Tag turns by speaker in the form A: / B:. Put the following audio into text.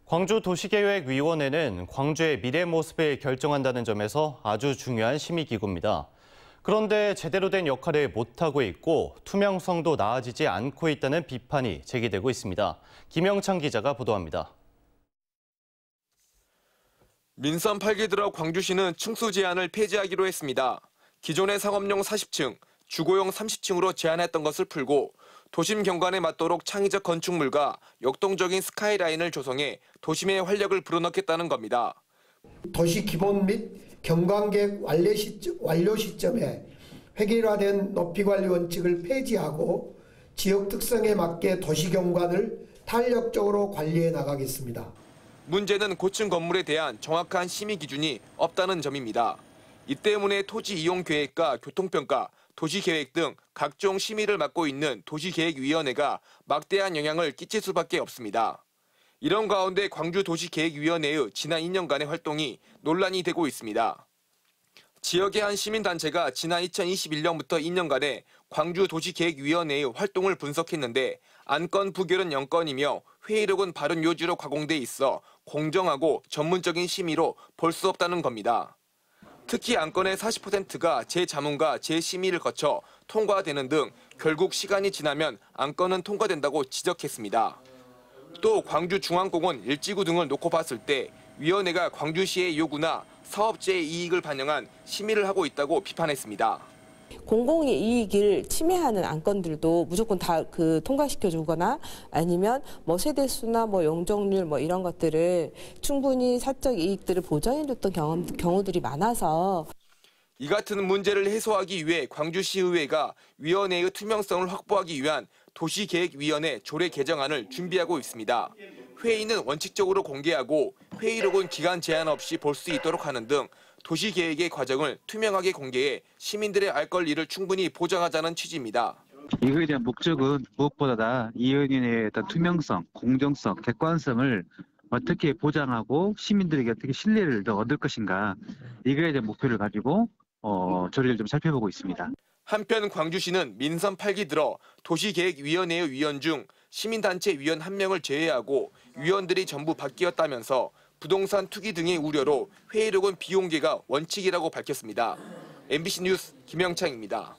A: 광주도시계획위원회는 광주의 미래 모습을 결정한다는 점에서 아주 중요한 심의기구입니다. 그런데 제대로 된 역할을 못하고 있고 투명성도 나아지지 않고 있다는 비판이 제기되고 있습니다. 김영창 기자가 보도합니다.
B: 민선 8기 들어 광주시는 층수 제한을 폐지하기로 했습니다. 기존의 상업용 40층, 주거용 30층으로 제한했던 것을 풀고 도심 경관에 맞도록 창의적 건축물과 역동적인 스카이라인을 조성해 도심의 활력을 불어넣겠다는 겁니다.
C: 도시 기본 및 경관계획 완료 시점에 획일화된 높이관리 원칙을 폐지하고 지역 특성에 맞게 도시 경관을 탄력적으로 관리해 나가겠습니다.
B: 문제는 고층 건물에 대한 정확한 심의 기준이 없다는 점입니다. 이 때문에 토지 이용 계획과 교통평가, 도시계획 등 각종 심의를 맡고 있는 도시계획위원회가 막대한 영향을 끼칠 수밖에 없습니다. 이런 가운데 광주도시계획위원회의 지난 2년간의 활동이 논란이 되고 있습니다. 지역의 한 시민단체가 지난 2021년부터 2년간의 광주도시계획위원회의 활동을 분석했는데 안건 부결은 0건이며 회의록은 발언 요지로 가공돼 있어 공정하고 전문적인 심의로 볼 수 없다는 겁니다. 특히 안건의 40%가 재자문과 재심의를 거쳐 통과되는 등 결국 시간이 지나면 안건은 통과된다고 지적했습니다. 또 광주중앙공원 일지구 등을 놓고 봤을 때 위원회가 광주시의 요구나 사업자의 이익을 반영한 심의를 하고 있다고 비판했습니다.
D: 공공의 이익을 침해하는 안건들도 무조건 다 통과시켜 주거나 아니면 세대수나 용적률 이런 것들을 충분히 사적 이익들을 보장해 줬던 경우들이 많아서
B: 이 같은 문제를 해소하기 위해 광주시의회가 위원회의 투명성을 확보하기 위한 도시계획위원회 조례 개정안을 준비하고 있습니다. 회의는 원칙적으로 공개하고 회의록은 기간 제한 없이 볼 수 있도록 하는 등 도시계획의 과정을 투명하게 공개해 시민들의 알 권리를 충분히 보장하자는 취지입니다.
E: 이거에 대한 목적은 무엇보다 이 의원의 어떤 투명성, 공정성, 객관성을 어떻게 보장하고 시민들에게 어떻게 신뢰를 더 얻을 것인가 이거에 대한 목표를 가지고 조례를 좀 살펴보고 있습니다.
B: 한편 광주시는 민선 8기 들어 도시계획위원회의 위원 중 시민단체 위원 1명을 제외하고 위원들이 전부 바뀌었다면서 부동산 투기 등의 우려로 회의록은 비공개가 원칙이라고 밝혔습니다. MBC 뉴스 김영창입니다.